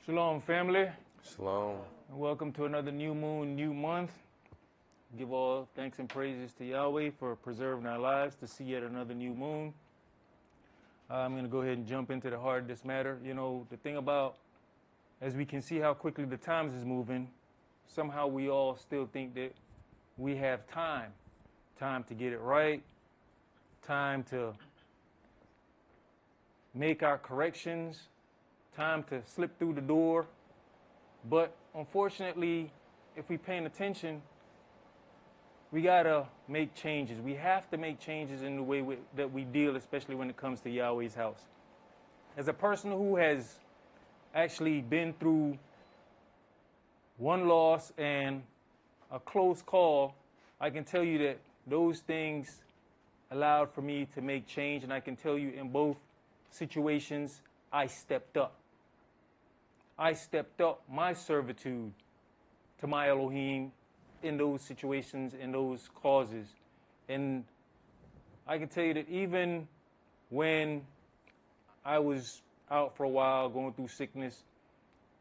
Shalom, family, Shalom. and welcome to another new moon, new month. Give all thanks and praises to Yahweh for preserving our lives to see yet another new moon. I'm going to go ahead and jump into the heart of this matter. You know, the thing about, as we can see how quickly the times is moving, somehow we all still think that we have time to get it right, time to make our corrections, time to slip through the door. But unfortunately, if we're paying attention, we gotta make changes. We have to make changes in the way that we deal, especially when it comes to Yahweh's house. As a person who has actually been through one loss and a close call, I can tell you that those things allowed for me to make change, and I can tell you in both situations, I stepped up. I stepped up my servitude to my Elohim in those situations, in those causes. And I can tell you that even when I was out for a while, going through sickness,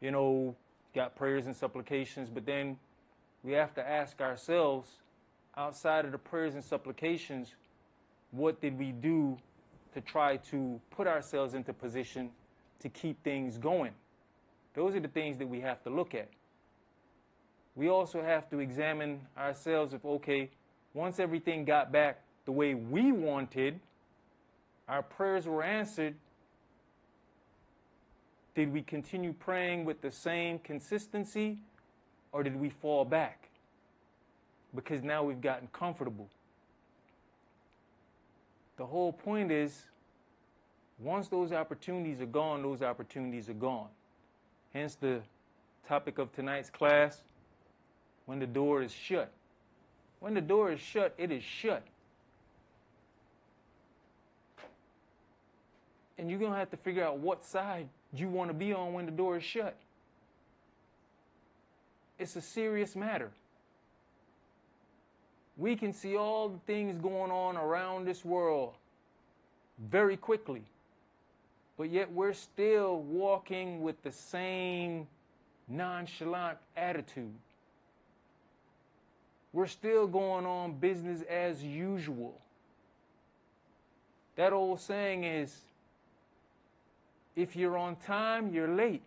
you know, got prayers and supplications, but then we have to ask ourselves, outside of the prayers and supplications, what did we do to try to put ourselves into position to keep things going? Those are the things that we have to look at. We also have to examine ourselves if, okay, once everything got back the way we wanted, our prayers were answered, did we continue praying with the same consistency, or did we fall back? Because now we've gotten comfortable. The whole point is, once those opportunities are gone, those opportunities are gone. Hence the topic of tonight's class, when the door is shut. When the door is shut, it is shut. And you're going to have to figure out what side you want to be on when the door is shut. It's a serious matter. We can see all the things going on around this world very quickly, but yet we're still walking with the same nonchalant attitude. We're still going on business as usual. That old saying is, if you're on time, you're late.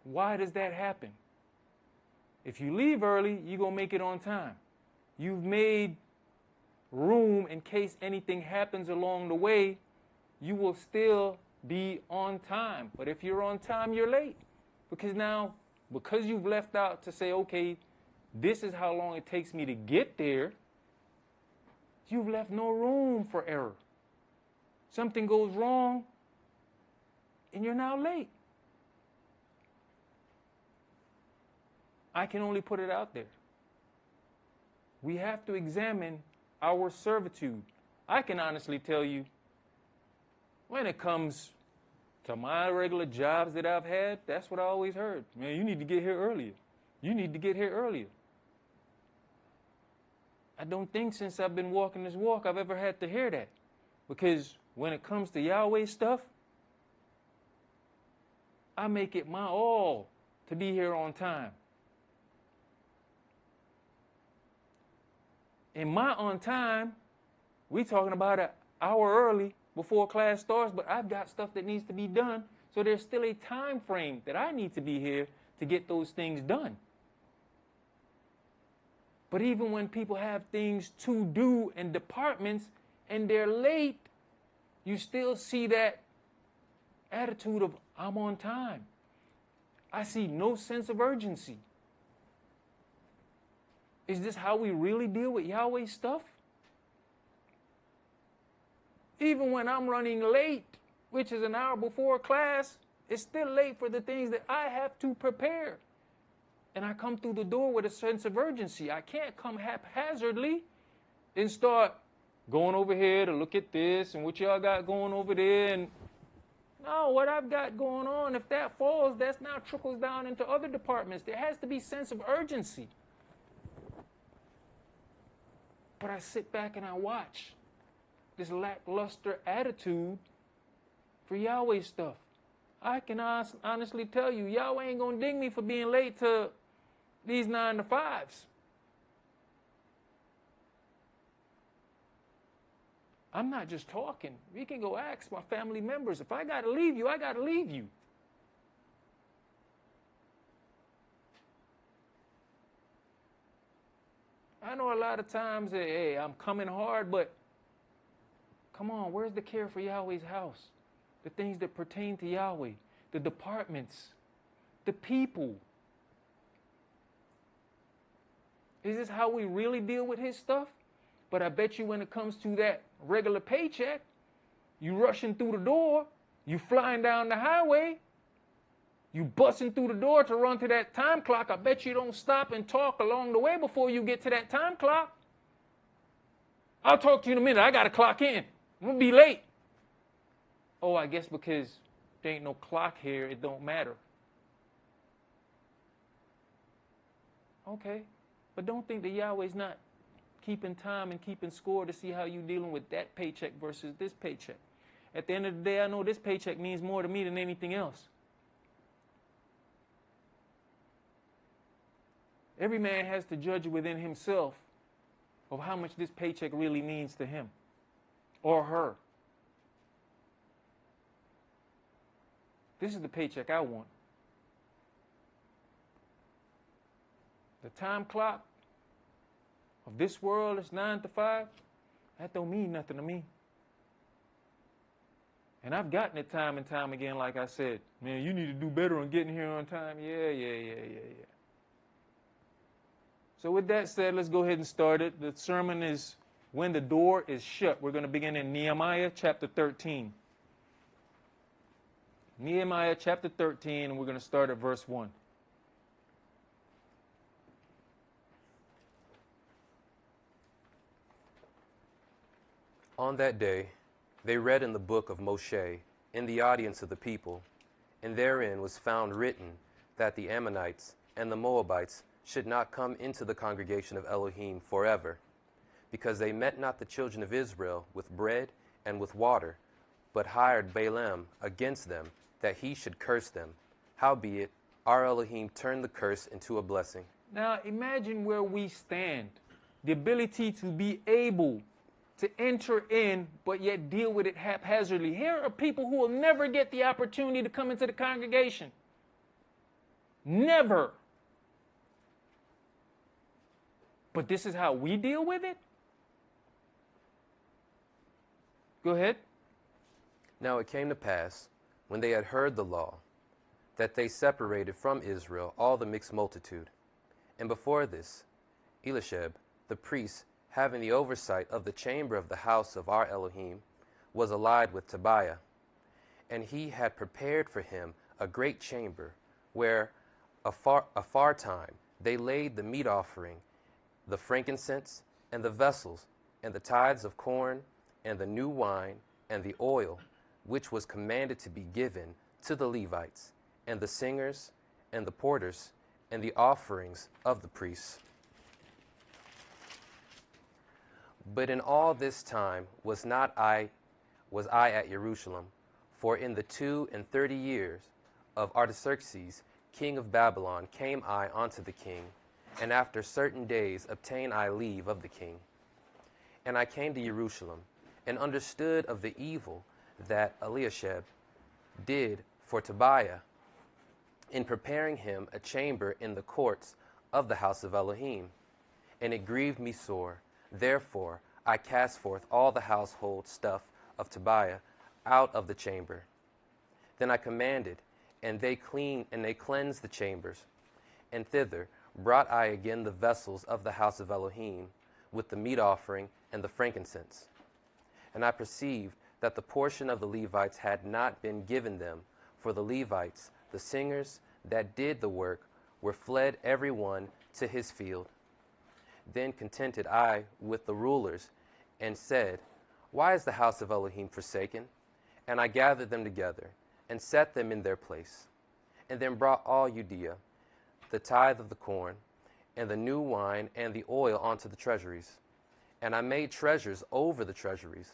Why does that happen? If you leave early, you're going to make it on time. You've made room in case anything happens along the way. You will still be on time. But if you're on time, you're late. Because you've left out to say, okay, this is how long it takes me to get there, you've left no room for error. Something goes wrong, and you're now late. I can only put it out there. We have to examine our servitude. I can honestly tell you, when it comes to my regular jobs that I've had, that's what I always heard. Man, you need to get here earlier. You need to get here earlier. I don't think since I've been walking this walk I've ever had to hear that. Because when it comes to Yahweh stuff, I make it my all to be here on time. In my on time, we talking about an hour early before class starts, but I've got stuff that needs to be done, so there's still a time frame that I need to be here to get those things done. But even when people have things to do in departments and they're late, you still see that attitude of, I'm on time. I see no sense of urgency. Is this how we really deal with Yahweh stuff? Even when I'm running late, which is an hour before class, it's still late for the things that I have to prepare. And I come through the door with a sense of urgency. I can't come haphazardly and start going over here to look at this and what y'all got going over there. And no, what I've got going on, if that falls, that now trickles down into other departments. There has to be sense of urgency. But I sit back and I watch this lackluster attitude for Yahweh stuff. I can honestly tell you, Yahweh ain't going to ding me for being late to these 9 to 5s. I'm not just talking. We can go ask my family members. If I got to leave you, I got to leave you. I know a lot of times, hey, I'm coming hard, but come on, where's the care for Yahweh's house? The things that pertain to Yahweh, the departments, the people. Is this how we really deal with his stuff? But I bet you when it comes to that regular paycheck, you rushing through the door, you flying down the highway, you busting through the door to run to that time clock. I bet you don't stop and talk along the way before you get to that time clock. I'll talk to you in a minute. I got to clock in. I'm going to be late. Oh, I guess because there ain't no clock here, it don't matter. Okay, but don't think that Yahweh's not keeping time and keeping score to see how you dealing with that paycheck versus this paycheck. At the end of the day, I know this paycheck means more to me than anything else. Every man has to judge within himself of how much this paycheck really means to him or her. This is the paycheck I want. The time clock of this world is 9 to 5. That don't mean nothing to me. And I've gotten it time and time again, like I said. Man, you need to do better on getting here on time. Yeah. So with that said, let's go ahead and start it. The sermon is When the Door is Shut. We're going to begin in Nehemiah chapter 13. Nehemiah chapter 13, and we're going to start at verse 1. On that day, they read in the book of Moshe in the audience of the people, and therein was found written that the Ammonites and the Moabites should not come into the congregation of Elohim forever, because they met not the children of Israel with bread and with water, but hired Balaam against them, that he should curse them. Howbeit, our Elohim turned the curse into a blessing. Now imagine where we stand. The ability to be able to enter in, but yet deal with it haphazardly. Here are people who will never get the opportunity to come into the congregation. Never. But this is how we deal with it? Go ahead. Now it came to pass, when they had heard the law, that they separated from Israel all the mixed multitude. And before this, Elishab, the priest, having the oversight of the chamber of the house of our Elohim, was allied with Tobiah. And he had prepared for him a great chamber, where afar time they laid the meat offering, the frankincense, and the vessels, and the tithes of corn, and the new wine, and the oil, which was commanded to be given to the Levites, and the singers, and the porters, and the offerings of the priests. But in all this time was I at Jerusalem, for in the 32 years of Artaxerxes, king of Babylon, came I unto the king, and after certain days obtained I leave of the king. And I came to Jerusalem, and understood of the evil that Eliashib did for Tobiah, in preparing him a chamber in the courts of the house of Elohim. And it grieved me sore. Therefore I cast forth all the household stuff of Tobiah out of the chamber. Then I commanded, and they cleansed the chambers. And thither brought I again the vessels of the house of Elohim, with the meat offering and the frankincense. And I perceived that the portion of the Levites had not been given them, for the Levites, the singers that did the work, were fled every one to his field. Then contented I with the rulers, and said, Why is the house of Elohim forsaken? And I gathered them together, and set them in their place. And then brought all Judea, the tithe of the corn, and the new wine, and the oil onto the treasuries. And I made treasures over the treasuries,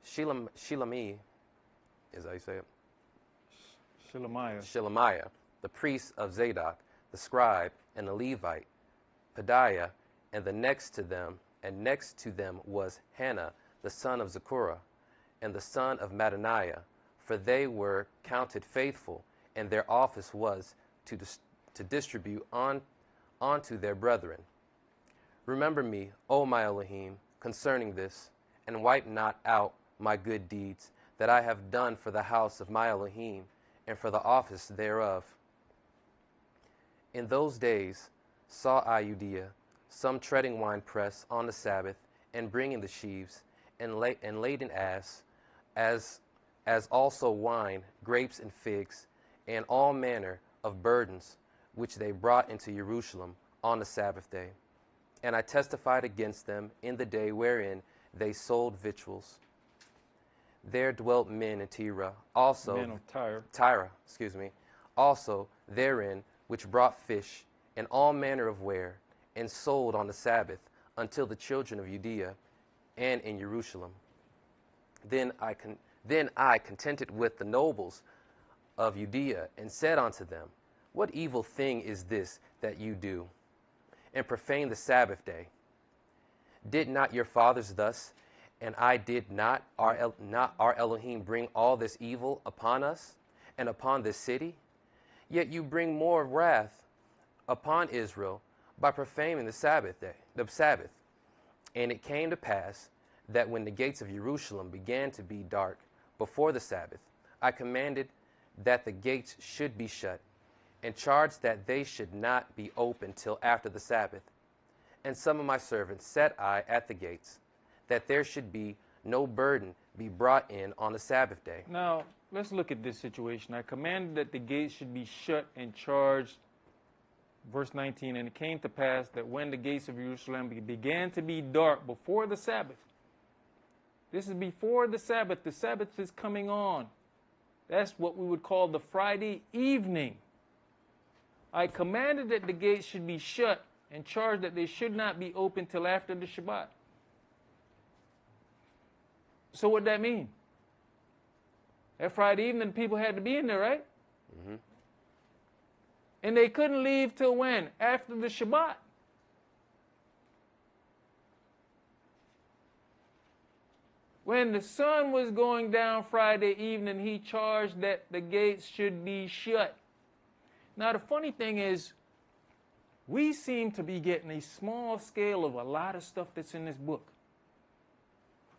Shilami, is that how you say it? Shelemiah. The priest of Zadok, the scribe and the Levite, Pedaiah, and next to them was Hannah, the son of Zechariah, and the son of Mattaniah, for they were counted faithful, and their office was to distribute unto their brethren. Remember me, O my Elohim, concerning this, and wipe not out my good deeds that I have done for the house of my Elohim, and for the office thereof. In those days saw I Judea, some treading winepress on the Sabbath, and bringing the sheaves, and laden as also wine, grapes, and figs, and all manner of burdens, which they brought into Jerusalem on the Sabbath day. And I testified against them in the day wherein they sold victuals. There dwelt men in Tyre, also Men of Tyre. Tyre, also therein, which brought fish and all manner of ware, and sold on the Sabbath until the children of Judea and in Jerusalem. Then I contented with the nobles of Judea, and said unto them, What evil thing is this that you do, and profane the Sabbath day? Did not your fathers thus, and I did not our Elohim bring all this evil upon us and upon this city? Yet you bring more wrath upon Israel by profaning the Sabbath. And it came to pass that when the gates of Jerusalem began to be dark before the Sabbath, I commanded that the gates should be shut, and charged that they should not be opened till after the Sabbath. And some of my servants set I at the gates, that there should be no burden be brought in on the Sabbath day. Now, let's look at this situation. I commanded that the gates should be shut and charged. Verse 19, and it came to pass that when the gates of Jerusalem began to be dark before the Sabbath. This is before the Sabbath. The Sabbath is coming on. That's what we would call the Friday evening. I commanded that the gates should be shut and charged that they should not be open till after the Shabbat. So what that mean? That Friday evening, people had to be in there, right? Mm-hmm. And they couldn't leave till when? After the Shabbat. When the sun was going down Friday evening, he charged that the gates should be shut. Now, the funny thing is, we seem to be getting a small scale of a lot of stuff that's in this book.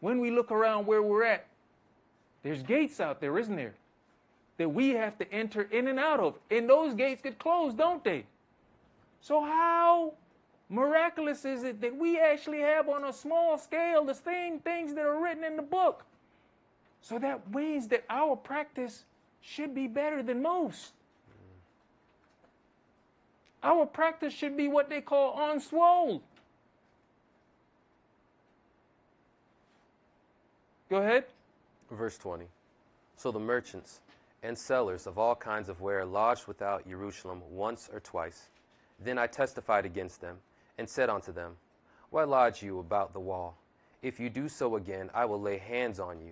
When we look around where we're at, there's gates out there, isn't there, that we have to enter in and out of. And those gates get closed, don't they? So how miraculous is it that we actually have on a small scale the same things that are written in the book? So that means that our practice should be better than most. Our practice should be what they call on swole. Go ahead. Verse 20. So the merchants and sellers of all kinds of ware lodged without Jerusalem once or twice. Then I testified against them, and said unto them, Why lodge you about the wall? If you do so again, I will lay hands on you.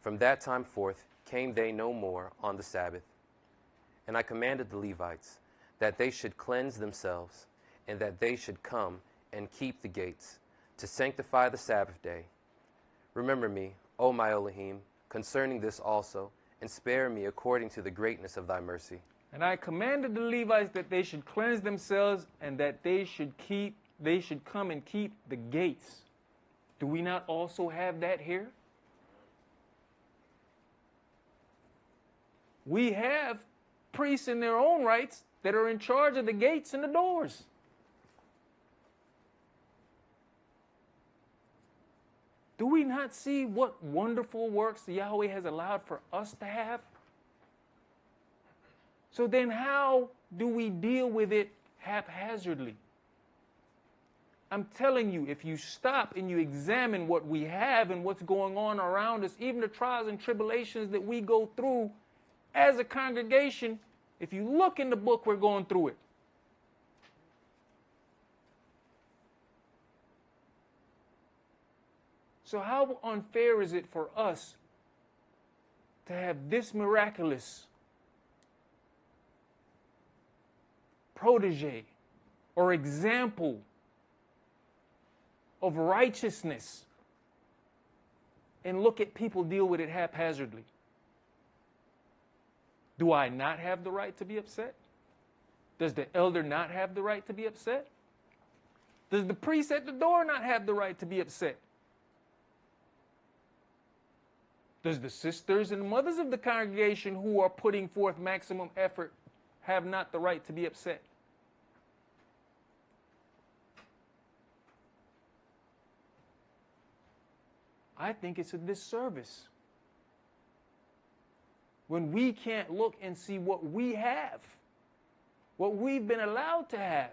From that time forth came they no more on the Sabbath. And I commanded the Levites that they should cleanse themselves, and that they should come and keep the gates, to sanctify the Sabbath day. Remember me, O my Elohim, concerning this also, and spare me according to the greatness of thy mercy. And I commanded the Levites that they should cleanse themselves, and that they should come and keep the gates. Do we not also have that here? We have priests in their own rights that are in charge of the gates and the doors. Do we not see what wonderful works Yahweh has allowed for us to have? So then how do we deal with it haphazardly? I'm telling you, if you stop and you examine what we have and what's going on around us, even the trials and tribulations that we go through as a congregation, if you look in the book, we're going through it. So how unfair is it for us to have this miraculous protege or example of righteousness and look at people deal with it haphazardly? Do I not have the right to be upset? Does the elder not have the right to be upset? Does the priest at the door not have the right to be upset? Does the sisters and mothers of the congregation who are putting forth maximum effort have not the right to be upset? I think it's a disservice when we can't look and see what we have, what we've been allowed to have,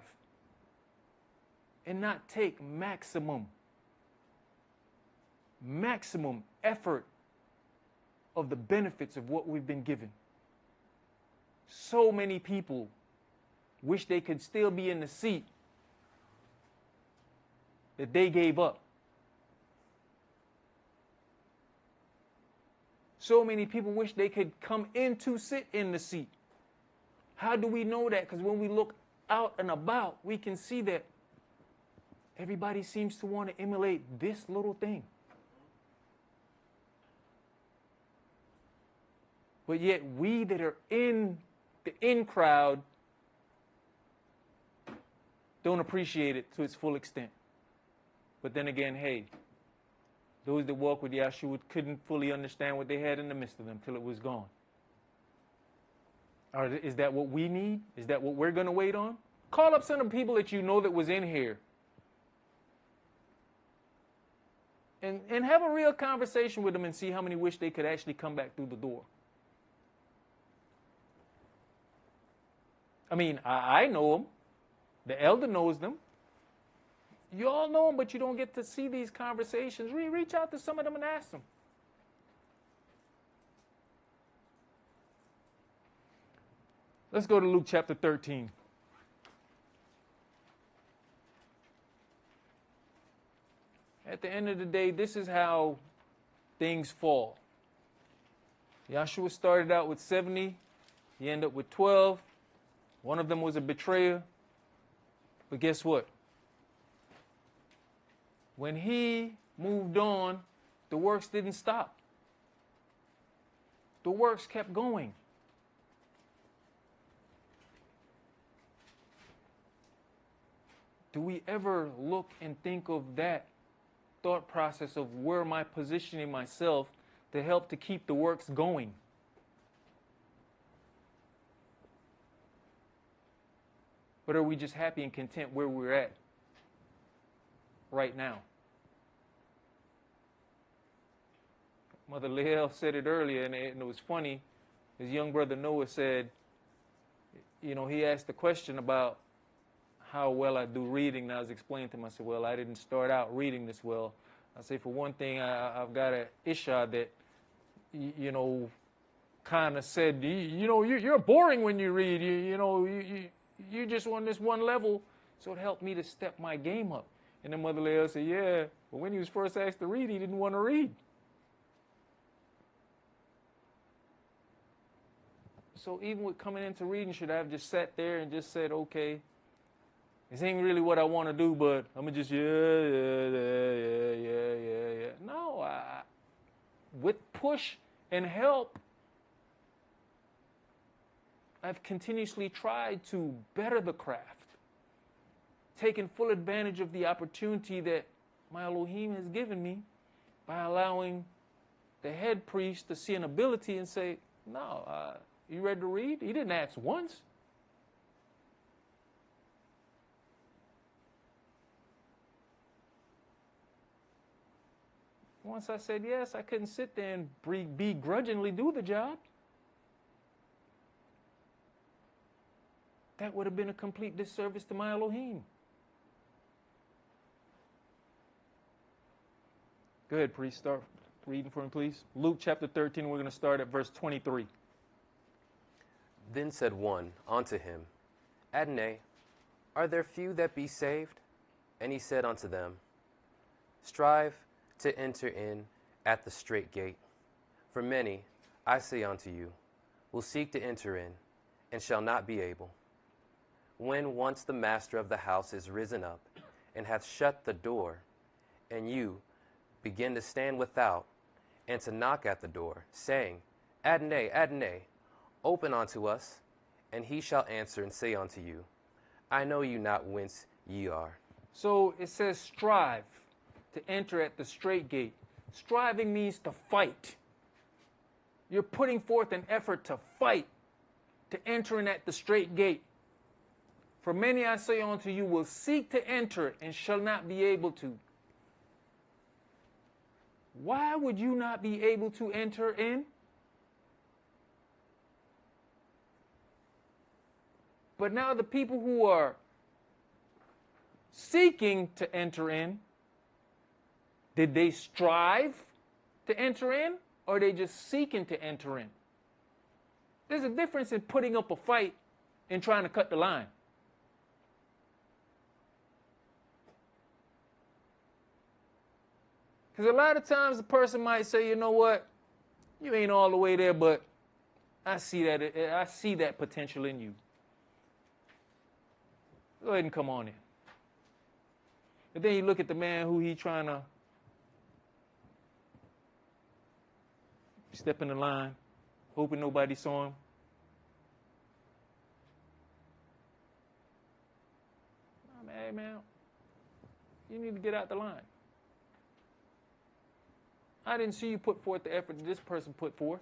and not take maximum effort of the benefits of what we've been given. So many people wish they could still be in the seat that they gave up. So many people wish they could come in to sit in the seat. How do we know that? Because when we look out and about, we can see that everybody seems to want to emulate this little thing. But yet we that are in the in crowd don't appreciate it to its full extent. But then again, hey, those that walk with Yahshua couldn't fully understand what they had in the midst of them till it was gone. Or is that what we need? Is that what we're going to wait on? Call up some of the people that you know that was in here. And have a real conversation with them and see how many wish they could actually come back through the door. I mean, I know them. The elder knows them. You all know them, but you don't get to see these conversations. Reach out to some of them and ask them. Let's go to Luke chapter 13. At the end of the day, this is how things fall. Yahshua started out with 70. He ended up with 12. One of them was a betrayer. But guess what? When he moved on, the works didn't stop. The works kept going. Do we ever look and think of that thought process of where am I positioning myself to help to keep the works going? But are we just happy and content where we're at right now? Mother Leal said it earlier, and it was funny. His young brother Noah said, you know, he asked the question about how well I do reading, and I was explaining to him, I said, well, I didn't start out reading this well. I say, for one thing, I've got an Isha that, you know, kind of said, you know, you're boring when you read. You just on this one level, so it helped me to step my game up. And then Mother Leah said, yeah, but when he was first asked to read, he didn't want to read. So even with coming into reading, should I have just sat there and just said, okay, this ain't really what I want to do, but I'm going to just, yeah. No, with push and help, I've continuously tried to better the craft, taking full advantage of the opportunity that my Elohim has given me by allowing the head priest to see an ability and say, no, you ready to read? He didn't ask once. Once I said yes, I couldn't sit there and begrudgingly do the job. That would have been a complete disservice to my Elohim. Go ahead, priest. Start reading for me, please. Luke chapter 13, we're going to start at verse 23. Then said one unto him, Adonai, are there few that be saved? And he said unto them, Strive to enter in at the strait gate. For many I say unto you, will seek to enter in, and shall not be able. When once the master of the house is risen up, and hath shut the door, and you begin to stand without, and to knock at the door, saying, Adonai, Adonai, open unto us, and he shall answer and say unto you, I know you not whence ye are. So it says strive to enter at the straight gate. Striving means to fight. You're putting forth an effort to fight, to enter in at the straight gate. For many, I say unto you, will seek to enter and shall not be able to. Why would you not be able to enter in? But now the people who are seeking to enter in, did they strive to enter in, or are they just seeking to enter in? There's a difference in putting up a fight and trying to cut the line. Because a lot of times a person might say, you know what, you ain't all the way there, but I see that potential in you. Go ahead and come on in. But then you look at the man who he trying to step in the line, hoping nobody saw him. Hey, man, you need to get out the line. I didn't see you put forth the effort that this person put forth.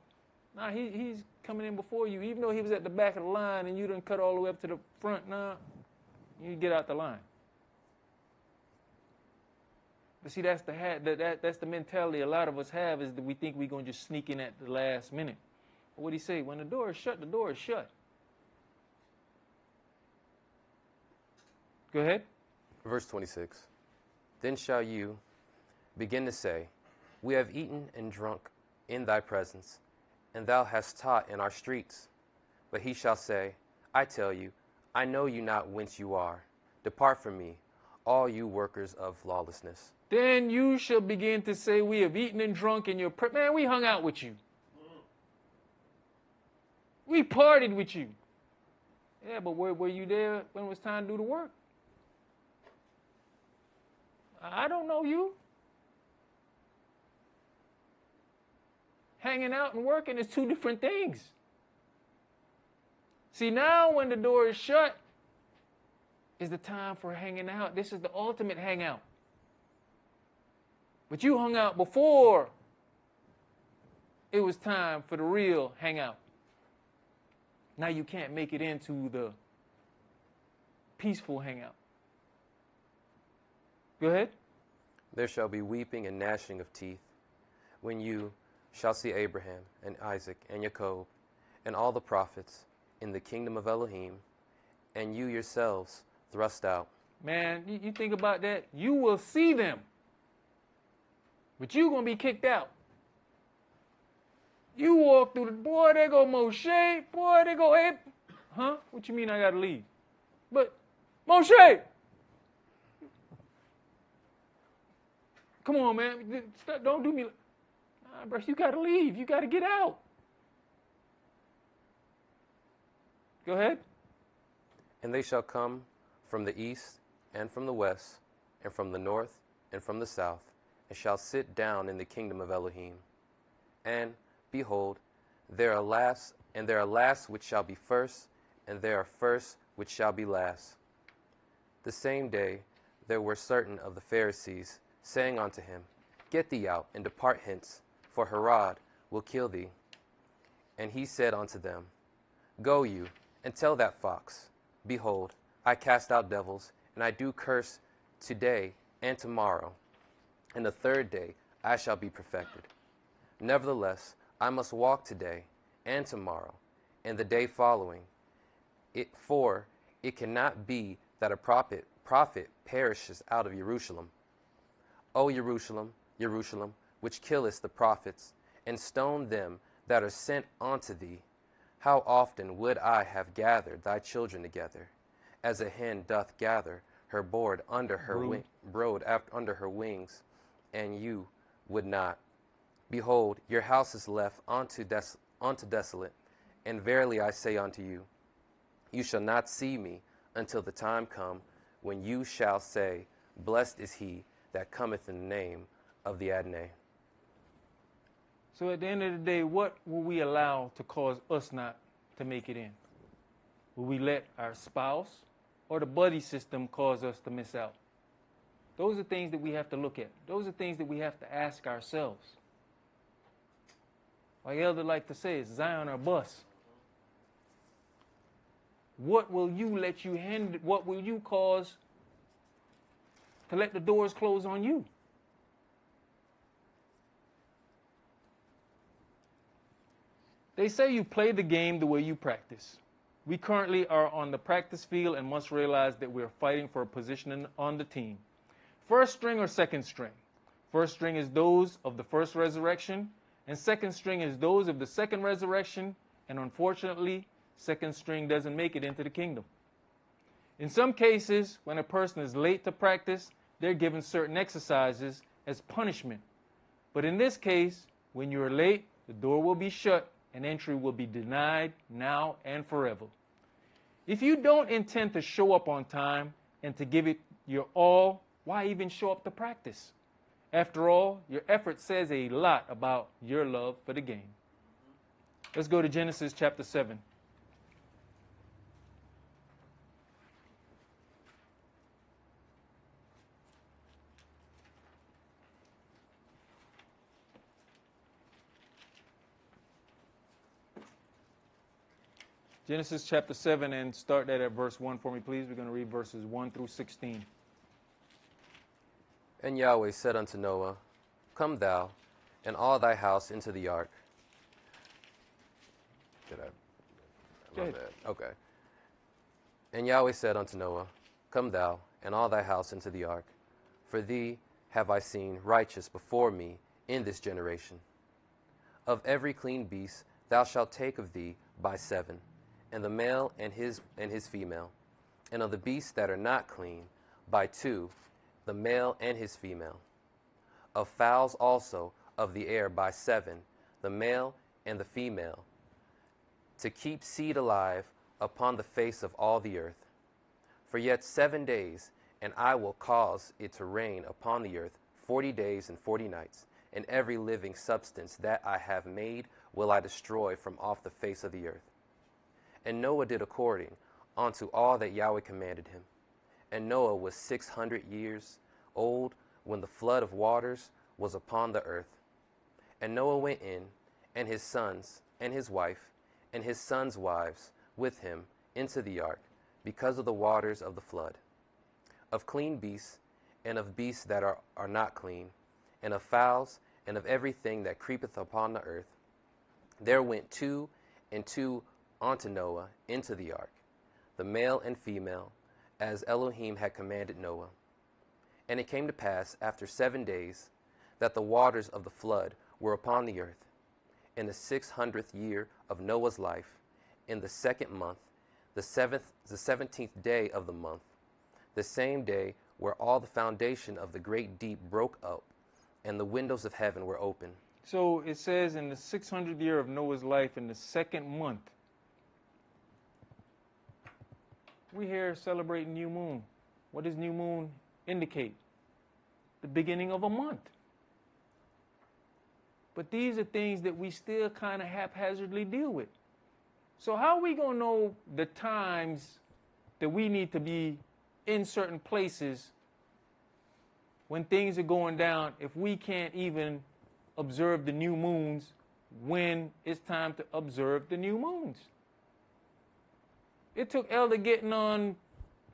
Nah, he's coming in before you. Even though he was at the back of the line and you done cut all the way up to the front, nah, you get out the line. But see, that's the mentality a lot of us have, is that we think we're going to just sneak in at the last minute. But what did he say? When the door is shut, the door is shut. Go ahead. Verse 26. Then shall you begin to say, we have eaten and drunk in thy presence, and thou hast taught in our streets. But he shall say, I tell you, I know you not whence you are. Depart from me, all you workers of lawlessness. Then you shall begin to say, we have eaten and drunk in your presence. Man, we hung out with you. We partied with you. Yeah, but were you there when it was time to do the work? I don't know you. Hanging out and working is two different things. See, now when the door is shut, is the time for hanging out. This is the ultimate hangout. But you hung out before it was time for the real hangout. Now you can't make it into the peaceful hangout. Go ahead. There shall be weeping and gnashing of teeth when you shall see Abraham and Isaac and Jacob and all the prophets in the kingdom of Elohim, and you yourselves thrust out. Man, you think about that. You will see them, but you're going to be kicked out. You walk through the, boy, there go Moshe, boy, there go Abe. Huh? What you mean I got to leave? But, Moshe! Come on, man. Don't do me. Nah, bro, you got to leave. You got to get out. Go ahead. And they shall come from the east and from the west and from the north and from the south, and shall sit down in the kingdom of Elohim. And behold, there are last which shall be first, and there are first which shall be last. The same day there were certain of the Pharisees, saying unto him, Get thee out, and depart hence, for Herod will kill thee. And he said unto them, Go you, and tell that fox, Behold, I cast out devils, and I do curse today and tomorrow, and the third day I shall be perfected. Nevertheless, I must walk today and tomorrow, and the day following, for it cannot be that a prophet perishes out of Jerusalem. O Jerusalem, Jerusalem, which killest the prophets, and stone them that are sent unto thee, how often would I have gathered thy children together, as a hen doth gather her brood under her wings, and you would not. Behold, your house is left unto unto desolate. And verily I say unto you, you shall not see me until the time come when you shall say, blessed is he that cometh in the name of the Adonai. So at the end of the day, what will we allow to cause us not to make it in? Will we let our spouse or the buddy system cause us to miss out? Those are things that we have to look at. Those are things that we have to ask ourselves. Like Elder like to say, it's Zion or bust. What will you let you hinder? What will you cause to let the doors close on you? They say you play the game the way you practice. We currently are on the practice field and must realize that we are fighting for a position on the team. First string or second string? First string is those of the first resurrection, and second string is those of the second resurrection, and unfortunately, second string doesn't make it into the kingdom. In some cases, when a person is late to practice, they're given certain exercises as punishment. But in this case, when you're late, the door will be shut and entry will be denied now and forever. If you don't intend to show up on time and to give it your all, why even show up to practice? After all, your effort says a lot about your love for the game. Let's go to Genesis chapter 7. Genesis chapter 7, and start that at verse 1 for me, please. We're going to read verses 1 through 16. And Yahweh said unto Noah, come thou and all thy house into the ark. Go ahead. Okay. And Yahweh said unto Noah, come thou and all thy house into the ark. For thee have I seen righteous before me in this generation. Of every clean beast thou shalt take of thee by 7, and the male and his female, and of the beasts that are not clean by 2, the male and his female. Of fowls also of the air by 7, the male and the female, to keep seed alive upon the face of all the earth. For yet 7 days, and I will cause it to rain upon the earth 40 days and 40 nights, and every living substance that I have made will I destroy from off the face of the earth. And Noah did according unto all that Yahweh commanded him. And Noah was 600 years old when the flood of waters was upon the earth. And Noah went in, and his sons, and his wife, and his sons' wives with him into the ark, because of the waters of the flood. Of clean beasts, and of beasts that are not clean, and of fowls, and of everything that creepeth upon the earth. There went 2 and 2 unto Noah into the ark, the male and female, as Elohim had commanded Noah. And it came to pass after 7 days that the waters of the flood were upon the earth. In the 600th year of Noah's life, in the 2nd month, the 17th day of the month, the same day where all the foundation of the great deep broke up, and the windows of heaven were open. So it says in the 600th year of Noah's life, in the 2nd month, we here celebrating new moon. What does new moon indicate? The beginning of a month. But these are things that we still kind of haphazardly deal with. So how are we going to know the times that we need to be in certain places when things are going down if we can't even observe the new moons when it's time to observe the new moons? It took Elder getting on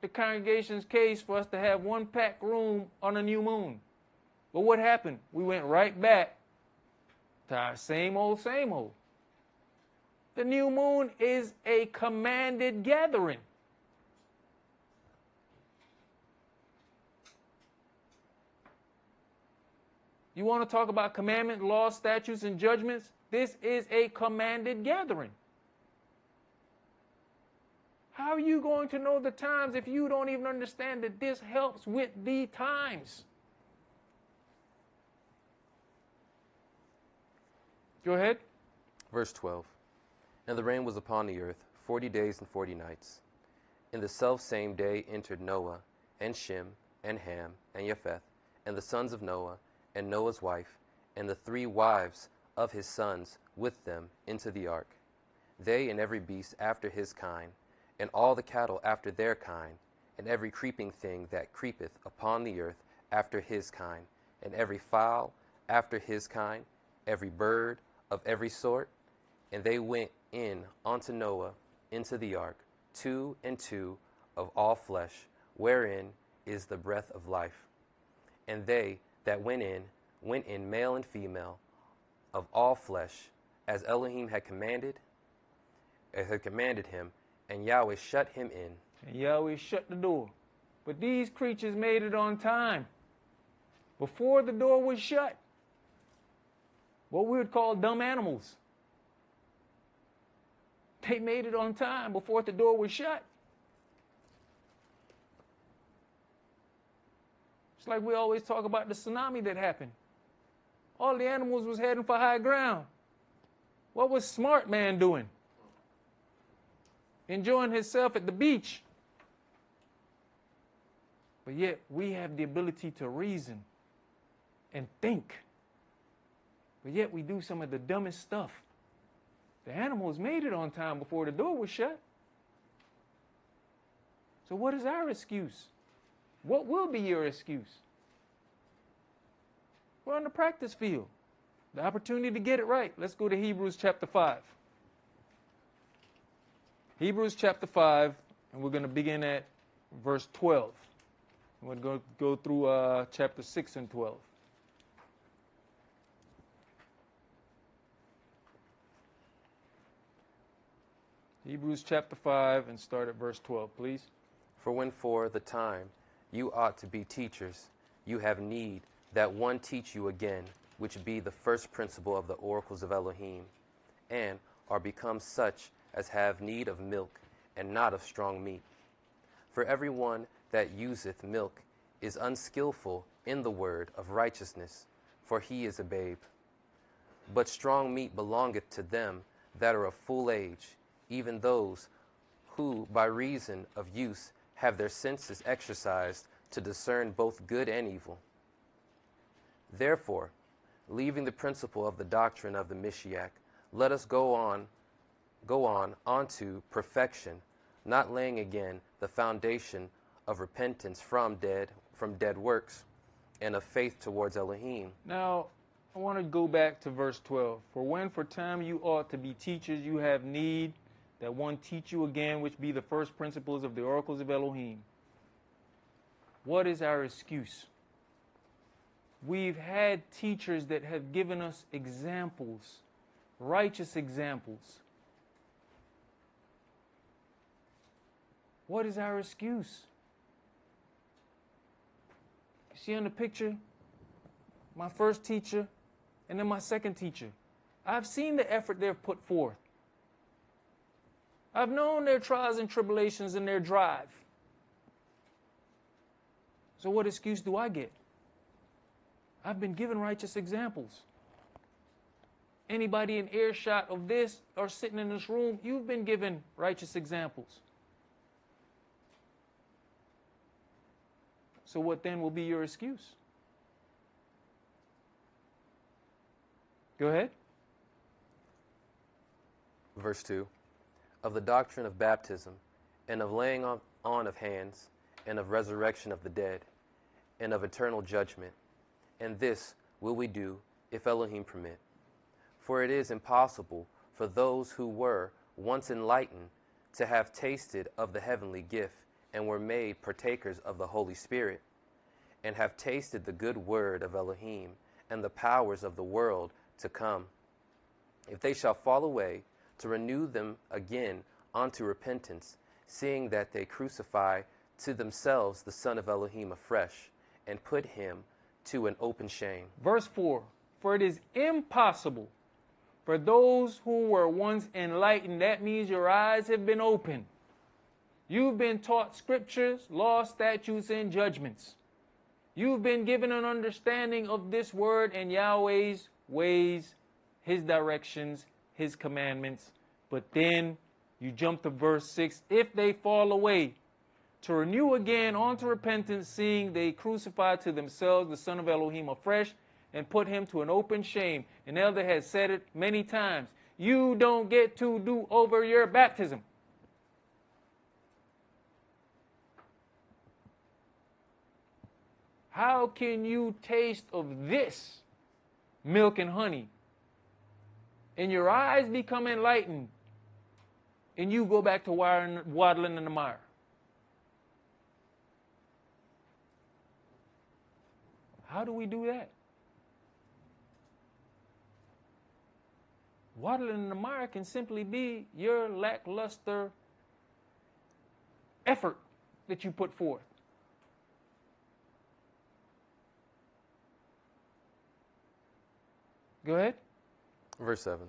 the congregation's case for us to have one packed room on a new moon. But what happened? We went right back to our same old, same old. The new moon is a commanded gathering. You want to talk about commandment, laws, statutes, and judgments? This is a commanded gathering. How are you going to know the times if you don't even understand that this helps with the times? Go ahead. Verse 12. And the rain was upon the earth 40 days and 40 nights. In the selfsame day entered Noah, and Shem, and Ham, and Japheth, and the sons of Noah, and Noah's wife, and the 3 wives of his sons with them into the ark. They and every beast after his kind, and all the cattle after their kind, and every creeping thing that creepeth upon the earth after his kind, and every fowl after his kind, every bird of every sort. And they went in unto Noah into the ark, 2 and 2 of all flesh, wherein is the breath of life. And they that went in male and female, of all flesh, as Elohim had commanded him, and Yahweh shut him in. And Yahweh shut the door. But these creatures made it on time. Before the door was shut. What we would call dumb animals. They made it on time before the door was shut. It's like we always talk about the tsunami that happened. All the animals was heading for high ground. What was smart man doing? Enjoying himself at the beach. But yet we have the ability to reason and think. But yet we do some of the dumbest stuff. The animals made it on time before the door was shut. So what is our excuse? What will be your excuse? We're on the practice field. The opportunity to get it right. Let's go to Hebrews chapter 5. Hebrews chapter 5, and we're going to begin at verse 12. We're going to go through chapter 6 and 12. Hebrews chapter 5 and start at verse 12, please. For when for the time you ought to be teachers, you have need that one teach you again, which be the first principle of the oracles of Elohim, and are become such as have need of milk, and not of strong meat. For everyone that useth milk is unskillful in the word of righteousness, for he is a babe. But strong meat belongeth to them that are of full age, even those who by reason of use have their senses exercised to discern both good and evil. Therefore, leaving the principle of the doctrine of the Mashiach, let us go on unto perfection, not laying again the foundation of repentance from dead works, and of faith towards Elohim. Now, I want to go back to verse 12. For when for time you ought to be teachers, you have need that one teach you again, which be the first principles of the oracles of Elohim. What is our excuse? We've had teachers that have given us examples, righteous examples. What is our excuse? You see on the picture, my first teacher and then my second teacher. I've seen the effort they've put forth. I've known their trials and tribulations and their drive. So what excuse do I get? I've been given righteous examples. Anybody in earshot of this or sitting in this room, you've been given righteous examples. So what then will be your excuse? Go ahead. Verse 2. Of the doctrine of baptism, and of laying on of hands, and of resurrection of the dead, and of eternal judgment. And this will we do, if Elohim permit. For it is impossible for those who were once enlightened to have tasted of the heavenly gift, and were made partakers of the Holy Spirit, and have tasted the good word of Elohim, and the powers of the world to come, if they shall fall away, to renew them again unto repentance, seeing that they crucify to themselves the Son of Elohim afresh, and put him to an open shame. Verse 4, for it is impossible for those who were once enlightened, that means your eyes have been opened. You've been taught scriptures, laws, statutes, and judgments. You've been given an understanding of this word and Yahweh's ways, his directions, his commandments, But then you jump to verse 6. If they fall away, to renew again unto repentance, seeing they crucify to themselves the Son of Elohim afresh, and put him to an open shame. An elder has said it many times. You don't get to do over your baptism. How can you taste of this milk and honey, and your eyes become enlightened, and you go back to waddling in the mire? How do we do that? Waddling in the mire can simply be your lackluster effort that you put forth. Go ahead. Verse 7.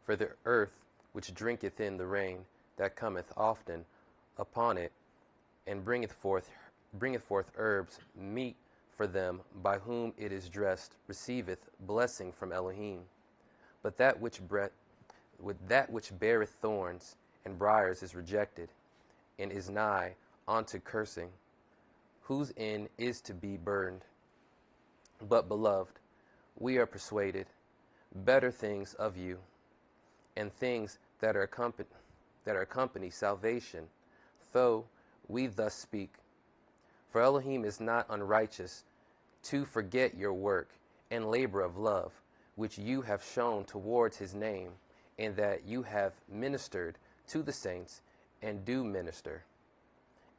For the earth which drinketh in the rain that cometh often upon it, and bringeth forth herbs meet for them by whom it is dressed, receiveth blessing from Elohim. But that which beareth thorns and briars is rejected, and is nigh unto cursing, whose end is to be burned. But, beloved, we are persuaded better things of you, and things that accompany salvation, though we thus speak. For Elohim is not unrighteous to forget your work and labor of love, which you have shown towards his name, and that you have ministered to the saints and do minister.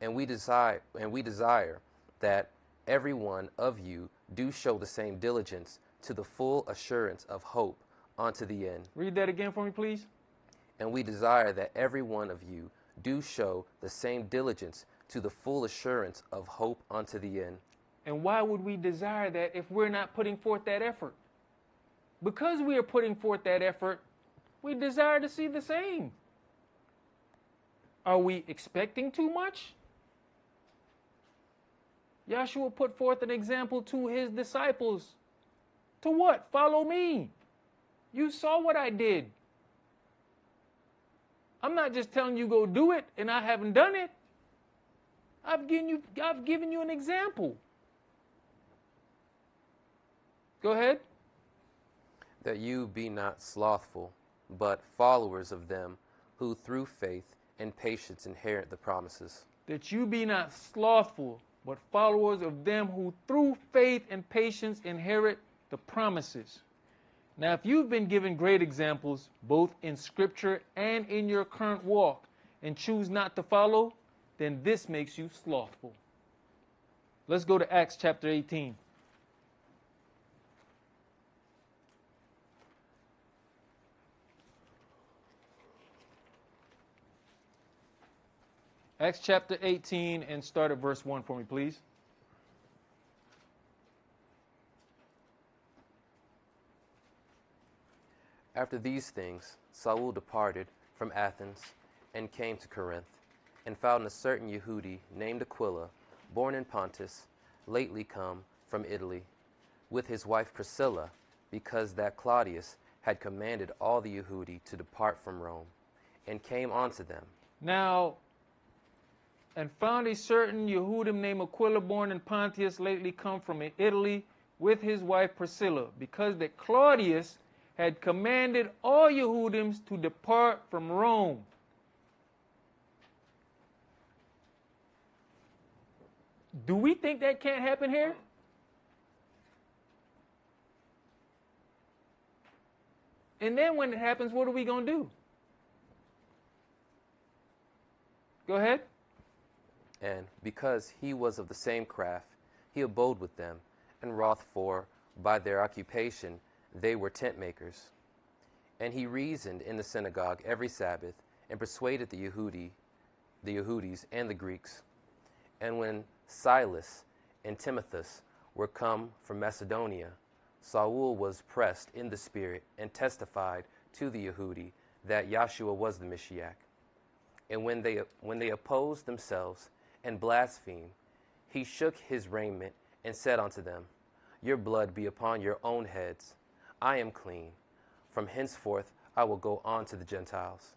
And we desire that every one of you do show the same diligence to the full assurance of hope unto the end. Read that again for me, please. And we desire that every one of you do show the same diligence to the full assurance of hope unto the end. And why would we desire that if we're not putting forth that effort? Because we are putting forth that effort, we desire to see the same. Are we expecting too much? Yahshua put forth an example to his disciples. To what? Follow me. You saw what I did. I'm not just telling you go do it and I haven't done it. I've given you an example. Go ahead. That you be not slothful, but followers of them who through faith and patience inherit the promises. That you be not slothful, but followers of them who through faith and patience inherit the promises. Now, if you've been given great examples, both in Scripture and in your current walk, and choose not to follow, then this makes you slothful. Let's go to Acts chapter 18. Acts chapter 18 and start at verse 1 for me, please. After these things, Saul departed from Athens and came to Corinth, and found a certain Yehudi named Aquila, born in Pontus, lately come from Italy, with his wife Priscilla, because that Claudius had commanded all the Yehudi to depart from Rome, and came unto them. Now, and found a certain Yehudim named Aquila, born in Pontus, lately come from Italy, with his wife Priscilla, because that Claudius had commanded all Yehudims to depart from Rome. Do we think that can't happen here? And then when it happens, what are we going to do? Go ahead. And because he was of the same craft, he abode with them, and wrought, for by their occupation they were tent makers. And he reasoned in the synagogue every Sabbath, and persuaded the Yehudis and the Greeks. And when Silas and Timotheus were come from Macedonia, Saul was pressed in the spirit, and testified to the Yehudi that Yahshua was the Mashiach. And when they opposed themselves and blasphemed, he shook his raiment and said unto them, Your blood be upon your own heads. I am clean. From henceforth I will go on to the Gentiles.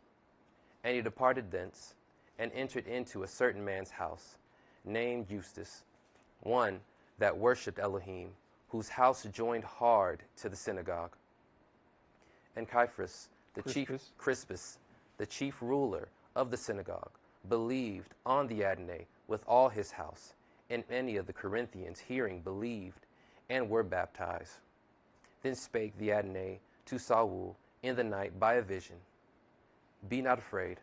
And he departed thence, and entered into a certain man's house, named Eustace, one that worshipped Elohim, whose house joined hard to the synagogue. And Crispus, the chief ruler of the synagogue, believed on the Adonai with all his house, and many of the Corinthians hearing believed and were baptized. Then spake the Adonai to Saul in the night by a vision, Be not afraid,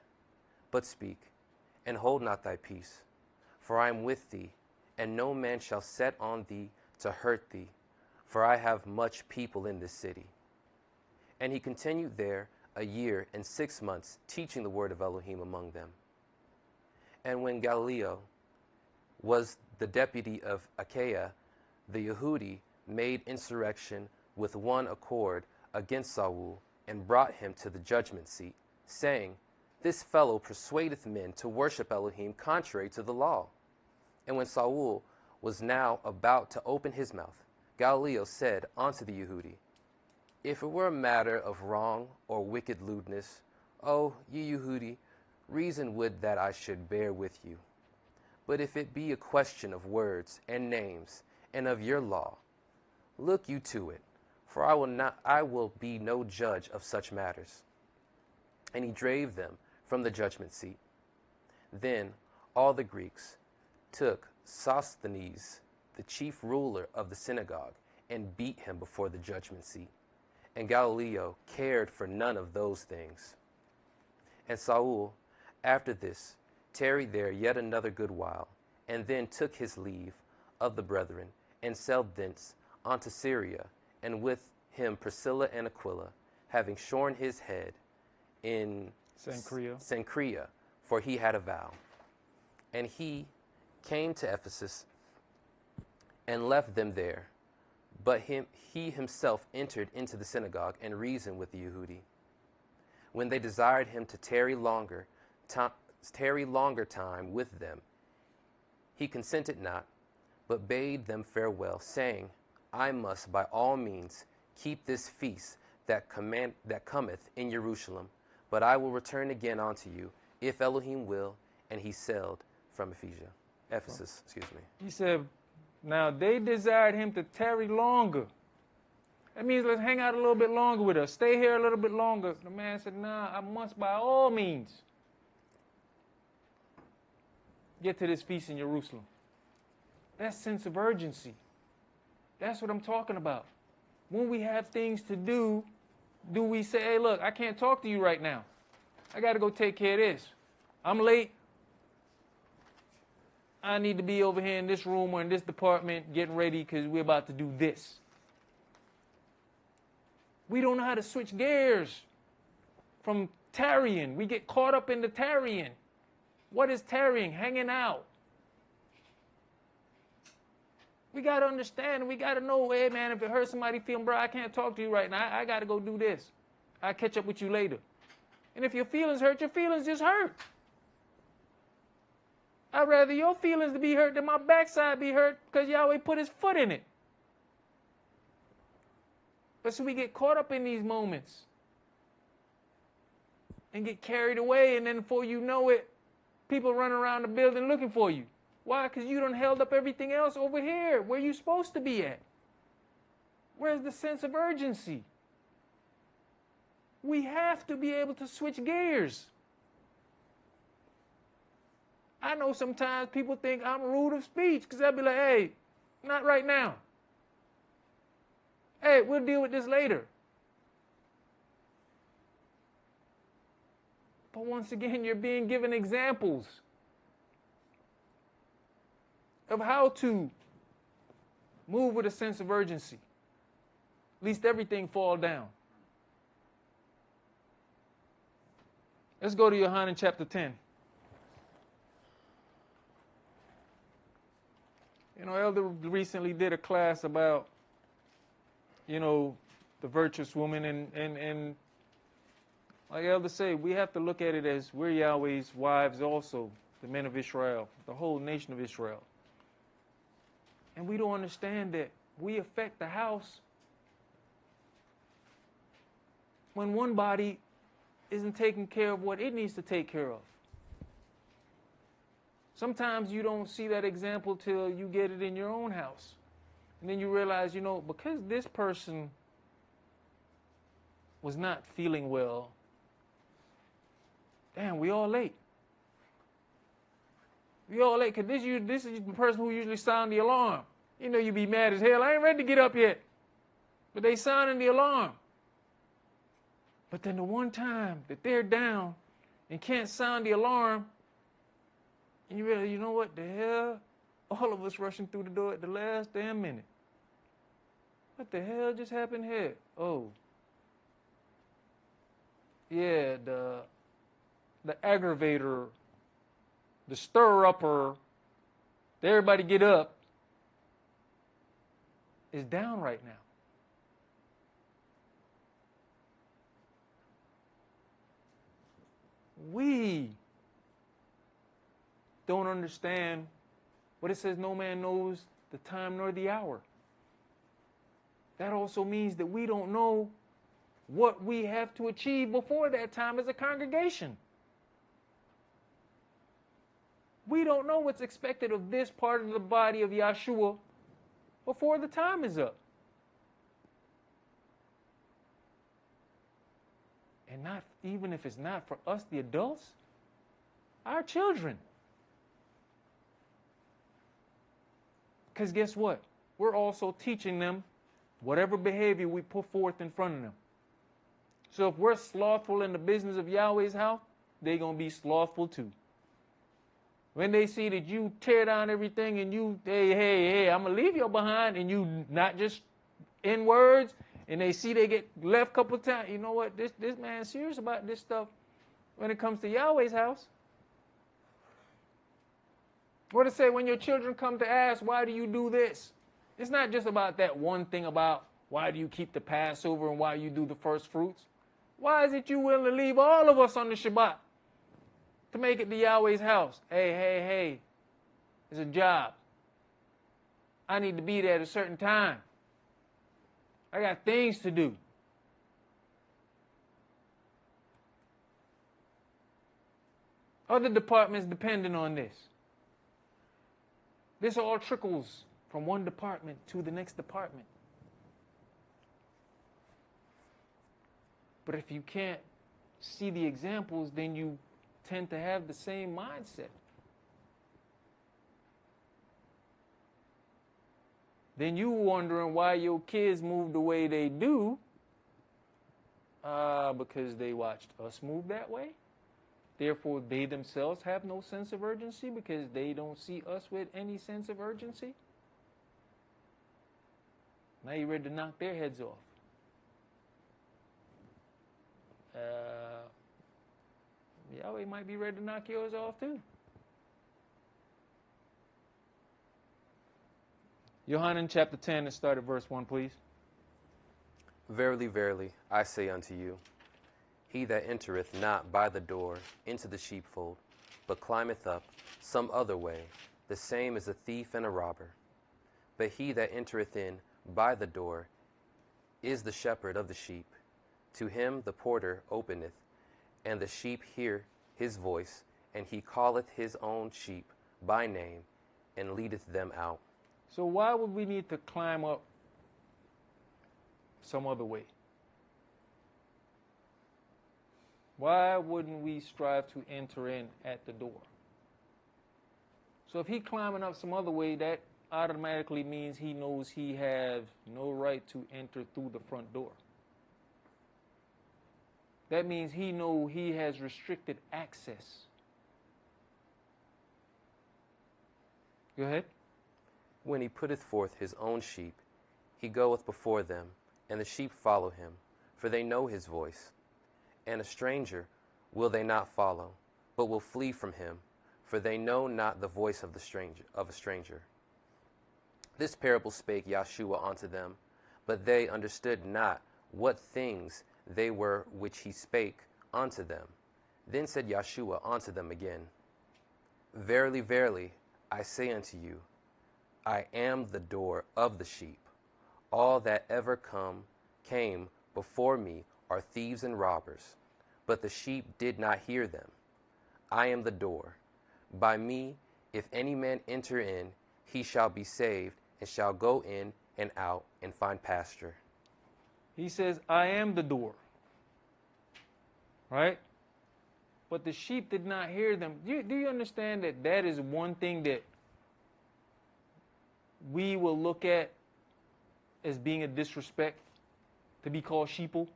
but speak, and hold not thy peace, for I am with thee, and no man shall set on thee to hurt thee, for I have much people in this city. And he continued there 1 year and 6 months, teaching the word of Elohim among them. And when Gallio was the deputy of Achaia, the Yehudi made insurrection with one accord against Saul, and brought him to the judgment seat, saying, This fellow persuadeth men to worship Elohim contrary to the law. And when Saul was now about to open his mouth, Gallio said unto the Yehudi, If it were a matter of wrong or wicked lewdness, O ye Yehudi, reason would that I should bear with you. But if it be a question of words and names and of your law, look you to it, for I will be no judge of such matters. And he drave them from the judgment seat. Then all the Greeks took Sosthenes, the chief ruler of the synagogue, and beat him before the judgment seat. And Gallio cared for none of those things. And Saul, after this, tarried there yet another good while, and then took his leave of the brethren, and sailed thence unto Syria, and with him Priscilla and Aquila, having shorn his head in Cenchrea, for he had a vow. And he came to Ephesus, and left them there. But he himself entered into the synagogue, and reasoned with the Yehudi. When they desired him to tarry longer time with them, he consented not, but bade them farewell, saying, I must by all means keep this feast that cometh in Jerusalem, but I will return again unto you, if Elohim will. And he sailed from Ephesus. He said, now they desired him to tarry longer. That means let's hang out a little bit longer with us. Stay here a little bit longer. The man said, nah, I must by all means get to this feast in Jerusalem. That sense of urgency. That's what I'm talking about. When we have things to do we say, hey, look, I can't talk to you right now. I got to go take care of this. I'm late. I need to be over here in this room or in this department getting ready because we're about to do this. We don't know how to switch gears from tarrying. We get caught up in the tarrying. What is tarrying? Hanging out. We got to understand. We got to know, hey, man, if it hurts somebody feeling, bro, I can't talk to you right now. I got to go do this. I'll catch up with you later. And if your feelings hurt, your feelings just hurt. I'd rather your feelings to be hurt than my backside be hurt because Yahweh put his foot in it. But so we get caught up in these moments and get carried away, and then before you know it, people run around the building looking for you. Why? Because you done held up everything else over here where you're supposed to be at. Where's the sense of urgency? We have to be able to switch gears. I know sometimes people think I'm rude of speech because I'll be like, hey, not right now. Hey, we'll deal with this later. But once again, you're being given examples of how to move with a sense of urgency. At least everything fall down. Let's go to Yohanan chapter 10. You know, Elder recently did a class about, you know, the virtuous woman, and like Elder say, we have to look at it as we're Yahweh's wives also, the men of Israel, the whole nation of Israel. And we don't understand that we affect the house when one body isn't taking care of what it needs to take care of. Sometimes you don't see that example till you get it in your own house. And then you realize, because this person was not feeling well, damn, we all late. We all late, because this is the person who usually sound the alarm. You be mad as hell. I ain't ready to get up yet. But they sounding the alarm. But then the one time that they're down and can't sound the alarm, and you realize, what the hell? All of us rushing through the door at the last damn minute. What the hell just happened here? Oh. Yeah, the aggravator, the stir-upper, everybody get up, is down right now. We don't understand what it says, no man knows the time nor the hour. That also means that we don't know what we have to achieve before that time as a congregation. We don't know what's expected of this part of the body of Yahshua before the time is up. And not even if it's not for us, the adults, our children. Because guess what? We're also teaching them whatever behavior we put forth in front of them. So if we're slothful in the business of Yahweh's house, they're going to be slothful too. When they see that you tear down everything and you, hey, I'm going to leave you behind, and you not just in words, and they see they get left a couple of times, you know what, this man's serious about this stuff when it comes to Yahweh's house. What it say, when your children come to ask, why do you do this? It's not just about that one thing about why do you keep the Passover and why you do the first fruits. Why is it you willing to leave all of us on the Shabbat to make it to Yahweh's house? Hey, it's a job. I need to be there at a certain time. I got things to do. Other departments depending on this. This all trickles from one department to the next department. But if you can't see the examples, then you tend to have the same mindset. Then you wondering why your kids move the way they do, because they watched us move that way. Therefore, they themselves have no sense of urgency because they don't see us with any sense of urgency. Now you're ready to knock their heads off. Yahweh might be ready to knock yours off too. Yohanan chapter 10, let's start at verse 1, please. Verily, verily, I say unto you, he that entereth not by the door into the sheepfold, but climbeth up some other way, the same is a thief and a robber. But he that entereth in by the door is the shepherd of the sheep. To him the porter openeth, and the sheep hear his voice, and he calleth his own sheep by name, and leadeth them out. So why would we need to climb up some other way? Why wouldn't we strive to enter in at the door? So if he's climbing up some other way, that automatically means he knows he has no right to enter through the front door. That means he knows he has restricted access. Go ahead. When he putteth forth his own sheep, he goeth before them, and the sheep follow him, for they know his voice. And a stranger will they not follow, but will flee from him, for they know not the voice of a stranger. This parable spake Yahshua unto them, but they understood not what things they were which he spake unto them. Then said Yahshua unto them again, Verily, verily, I say unto you, I am the door of the sheep. All that ever came before me are thieves and robbers, but the sheep did not hear them. I am the door. By me, if any man enter in, he shall be saved, and shall go in and out and find pasture. He says, I am the door. Right? But the sheep did not hear them. Do you understand that that is one thing that we will look at as being a disrespect, to be called sheeple?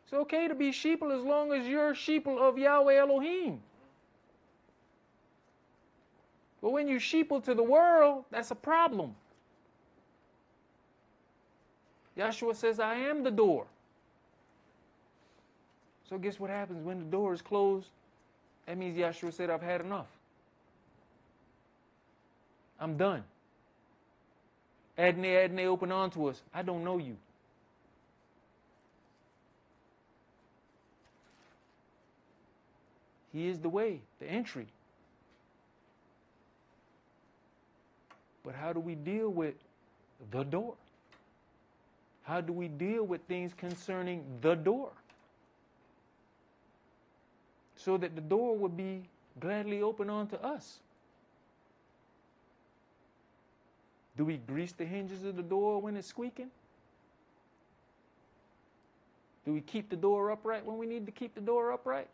It's okay to be sheeple as long as you're sheeple of Yahweh Elohim. But when you sheeple to the world, that's a problem. Yahshua says, I am the door. So guess what happens when the door is closed? That means Yahshua said, I've had enough. I'm done. Adonai, open on to us. I don't know you. He is the way, the entry. But how do we deal with the door? How do we deal with things concerning the door? So that the door would be gladly open unto us. Do we grease the hinges of the door when it's squeaking? Do we keep the door upright when we need to keep the door upright?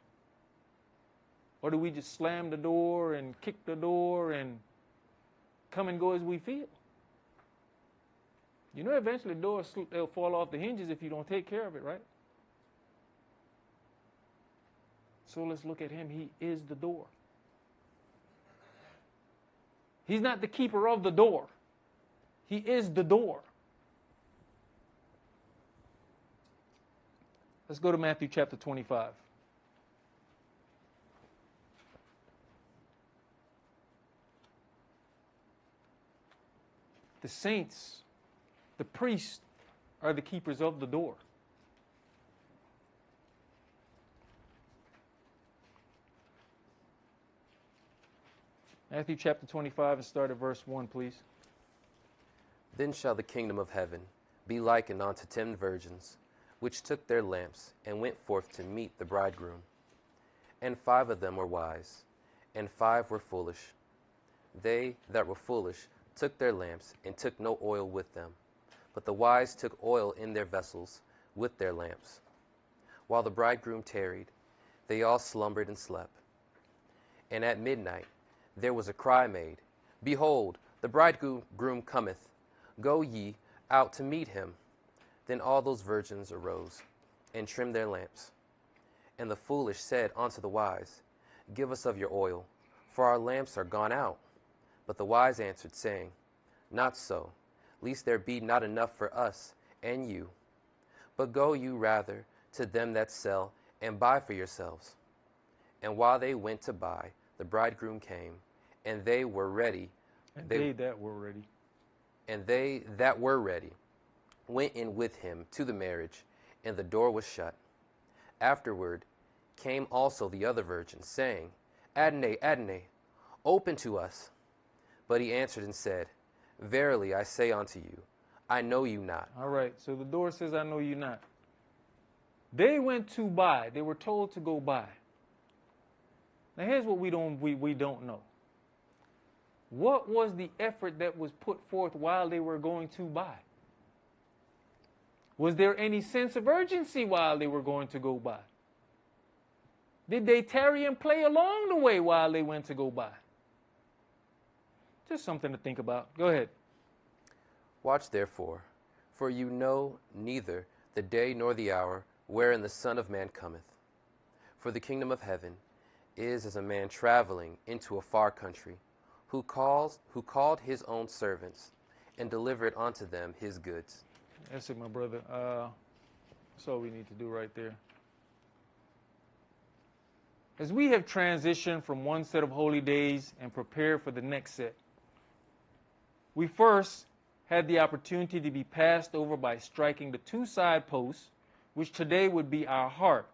Or do we just slam the door and kick the door and come and go as we feel? You know, eventually the door will fall off the hinges if you don't take care of it, right? So let's look at him. He is the door. He's not the keeper of the door. He is the door. Let's go to Matthew chapter 25. The saints, the priests, are the keepers of the door. Matthew chapter 25 and start at verse 1, please. Then shall the kingdom of heaven be likened unto 10 virgins, which took their lamps and went forth to meet the bridegroom. And 5 of them were wise, and 5 were foolish. They that were foolish took their lamps and took no oil with them, but the wise took oil in their vessels with their lamps. While the bridegroom tarried, they all slumbered and slept. And at midnight there was a cry made, Behold, the bridegroom cometh. Go ye out to meet him. Then all those virgins arose and trimmed their lamps. And the foolish said unto the wise, Give us of your oil, for our lamps are gone out. But the wise answered, saying, Not so, lest there be not enough for us and you. But go you rather to them that sell, and buy for yourselves. And while they went to buy, the bridegroom came, and they were ready. And they that were ready. And they that were ready went in with him to the marriage, and the door was shut. Afterward came also the other virgins, saying, Adonai, Adonai, open to us. But he answered and said, Verily I say unto you, I know you not. All right, so the door says, I know you not. They went to buy. They were told to go buy. Now here's what we don't know. What was the effort that was put forth while they were going to buy? Was there any sense of urgency while they were going to go buy? Did they tarry and play along the way while they went to go buy? Just something to think about. Go ahead. Watch therefore, for you know neither the day nor the hour wherein the Son of Man cometh. For the kingdom of heaven is as a man traveling into a far country, who called his own servants and delivered unto them his goods. That's it, my brother. That's all we need to do right there. As we have transitioned from one set of holy days and prepared for the next set, we first had the opportunity to be passed over by striking the 2 side posts, which today would be our heart.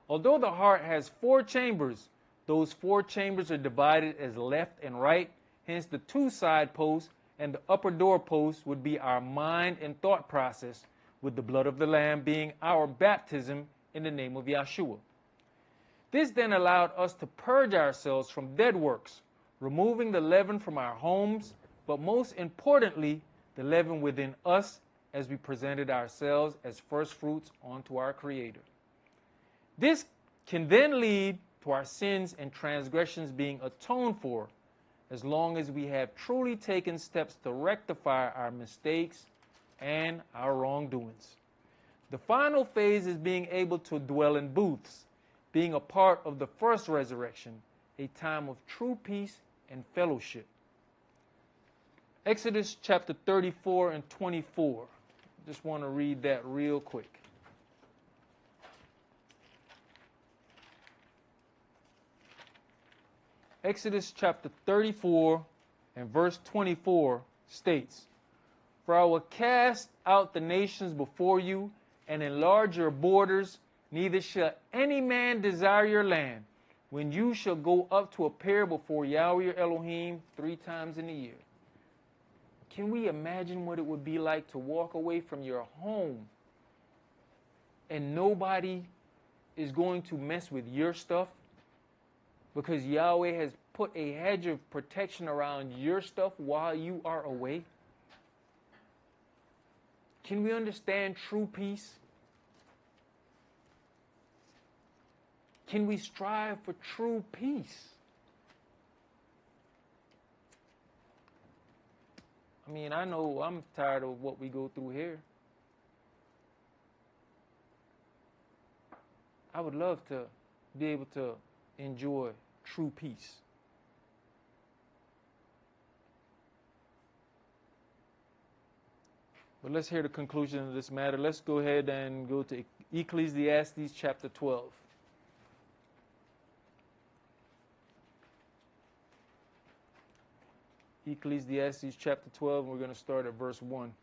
Although the heart has 4 chambers, those 4 chambers are divided as left and right. Hence, the 2 side posts and the upper door post would be our mind and thought process, with the blood of the Lamb being our baptism in the name of Yahshua. This then allowed us to purge ourselves from dead works, removing the leaven from our homes, but most importantly, the leaven within us as we presented ourselves as first fruits unto our Creator. This can then lead to our sins and transgressions being atoned for, as long as we have truly taken steps to rectify our mistakes and our wrongdoings. The final phase is being able to dwell in booths, being a part of the first resurrection, a time of true peace and fellowship. Exodus chapter 34 and 24. Just want to read that real quick. Exodus chapter 34 and verse 24 states, "For I will cast out the nations before you and enlarge your borders, neither shall any man desire your land, when you shall go up to appear before Yahweh your Elohim 3 times in a year." Can we imagine what it would be like to walk away from your home and nobody is going to mess with your stuff? Because Yahweh has put a hedge of protection around your stuff while you are away. Can we understand true peace? Can we strive for true peace? I mean, I know I'm tired of what we go through here. I would love to be able to enjoy true peace. But let's hear the conclusion of this matter. Let's go ahead and go to Ecclesiastes chapter 12. Ecclesiastes chapter 12, and we're going to start at verse 1.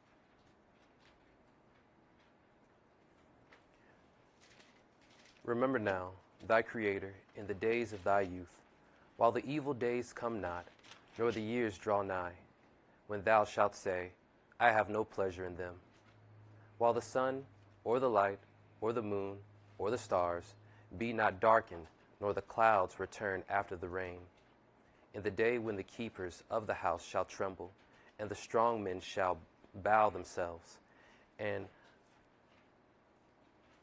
Remember now thy Creator in the days of thy youth, while the evil days come not, nor the years draw nigh, when thou shalt say, I have no pleasure in them. While the sun, or the light, or the moon, or the stars, be not darkened, nor the clouds return after the rain. In the day when the keepers of the house shall tremble, and the strong men shall bow themselves, and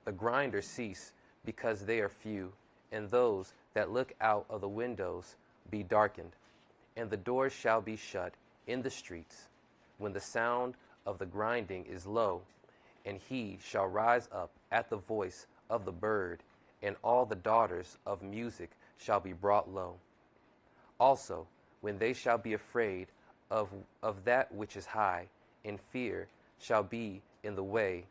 the grinders cease, because they are few, and those that look out of the windows be darkened, and the doors shall be shut in the streets, when the sound of the grinding is low, and he shall rise up at the voice of the bird, and all the daughters of music shall be brought low. Also, when they shall be afraid of that which is high, and fear shall be in the way,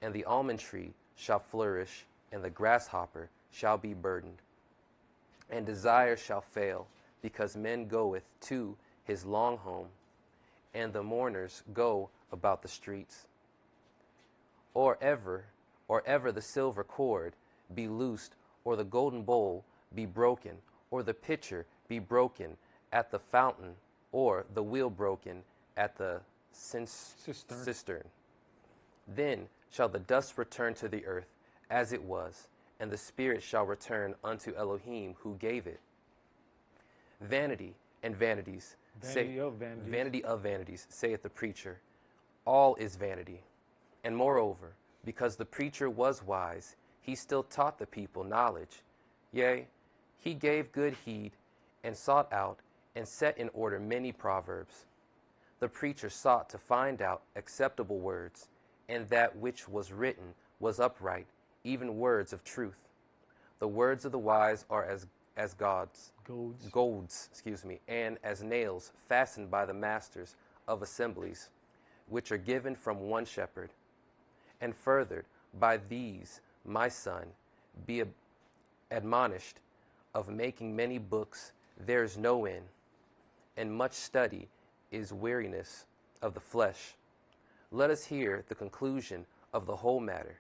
and the almond tree shall flourish, and the grasshopper shall be burdened, and desire shall fail, because men goeth to his long home, and the mourners go about the streets. Or ever the silver cord be loosed, or the golden bowl be broken, or the pitcher be broken at the fountain, or the wheel broken at the cistern. Then shall the dust return to the earth as it was, and the spirit shall return unto Elohim who gave it. Vanity and vanities. Vanity of vanities, saith the preacher. All is vanity. And moreover, because the preacher was wise, he still taught the people knowledge. Yea, he gave good heed, and sought out, and set in order many proverbs. The preacher sought to find out acceptable words, and that which was written was upright, even words of truth. The words of the wise are as golds, and as nails fastened by the masters of assemblies, which are given from one shepherd. And furthered by these, my son, be admonished of making many books, there is no end, and much study is weariness of the flesh. Let us hear the conclusion of the whole matter.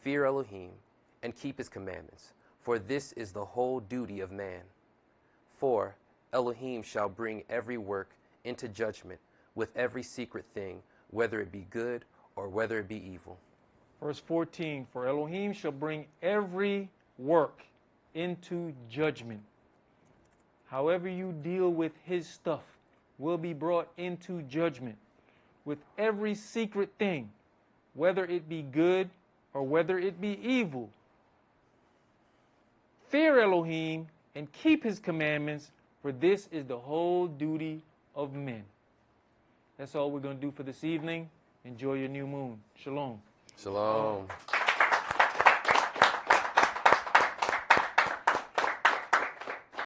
Fear Elohim, and keep his commandments, for this is the whole duty of man. For Elohim shall bring every work into judgment with every secret thing, whether it be good or whether it be evil. Verse 14, for Elohim shall bring every work into judgment. However you deal with his stuff will be brought into judgment. With every secret thing, whether it be good or whether it be evil. Fear Elohim and keep his commandments, for this is the whole duty of men. That's all we're going to do for this evening. Enjoy your new moon. Shalom. Shalom.